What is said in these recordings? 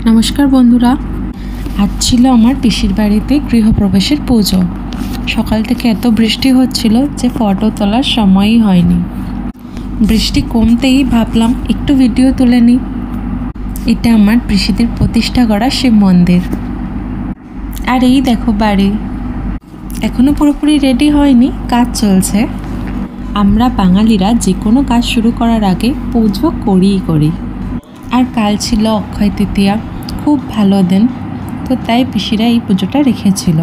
নমস্কার বন্ধুরা, আজ ছিল আমার পিসির বাড়িতে গৃহপ্রবেশের পুজো। সকাল থেকে এত বৃষ্টি হচ্ছিল যে ফটো তোলার সময়ই হয়নি। বৃষ্টি কমতেই ভাবলাম একটু ভিডিও তুলে নিই। এটা আমার পিসিদের প্রতিষ্ঠা করা শিব মন্দির। আর এই দেখো বাড়ি, এখনো পুরোপুরি রেডি হয়নি, কাজ চলছে। আমরা বাঙালিরা যে কোনো কাজ শুরু করার আগে পুজো করি। আর কাল ছিল অক্ষয় তৃতীয়া, খুব ভালো দিন, তো তাই পিসিরা এই পুজোটা রেখেছিল।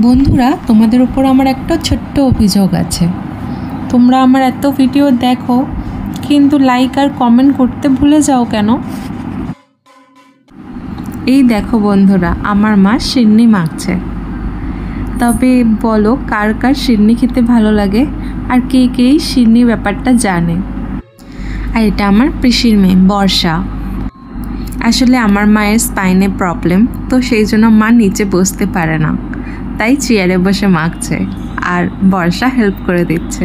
বন্ধুরা, তোমাদের উপর আমার একটা ছোট্ট অভিযোগ আছে। তোমরা আমার এত ভিডিও দেখো, কিন্তু লাইক আর কমেন্ট করতে ভুলে যাও কেন? এই দেখো বন্ধুরা, আমার মা সিন্নি মাখছে। তবে বলো, কার কার সিন্নি খেতে ভালো লাগে আর কে কে এই সিন্নি ব্যাপারটা জানে? আর এটা আমার পিসির মেয়ে বর্ষা। আসলে আমার মায়ের স্পাইনে প্রবলেম, তো সেই জন্য মা নিচে বসতে পারে না, তাই চেয়ারে বসে মাখছে আর বর্ষা হেল্প করে দিচ্ছে।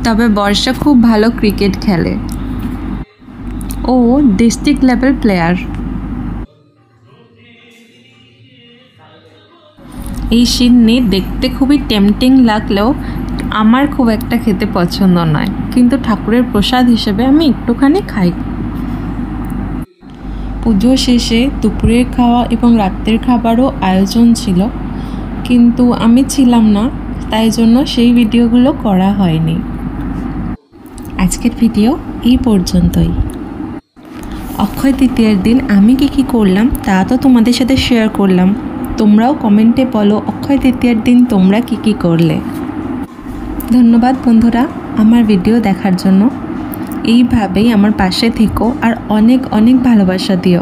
তবে বর্ষা খুব ভালো ক্রিকেট খেলে, ও ডিস্ট্রিক্ট লেভেল প্লেয়ার। এই সিন্নি দেখতে খুবই টেম্পটিং লাগলেও আমার খুব একটা খেতে পছন্দ নয়, কিন্তু ঠাকুরের প্রসাদ হিসেবে আমি একটুখানি খাই। পুজো শেষে দুপুরের খাওয়া এবং রাত্রের খাবারও আয়োজন ছিল, কিন্তু আমি ছিলাম না, তাই জন্য সেই ভিডিওগুলো করা হয়নি। আজকের ভিডিও এই পর্যন্তই। অক্ষয় তৃতীয়ার দিন আমি কী করলাম তা তো তোমাদের সাথে শেয়ার করলাম। তোমরাও কমেন্টে বলো অক্ষয় তৃতীয়ার দিন তোমরা কী করলে। ধন্যবাদ বন্ধুরা আমার ভিডিও দেখার জন্য। এইভাবেই আমার পাশে থেকো আর অনেক অনেক ভালোবাসা দিও।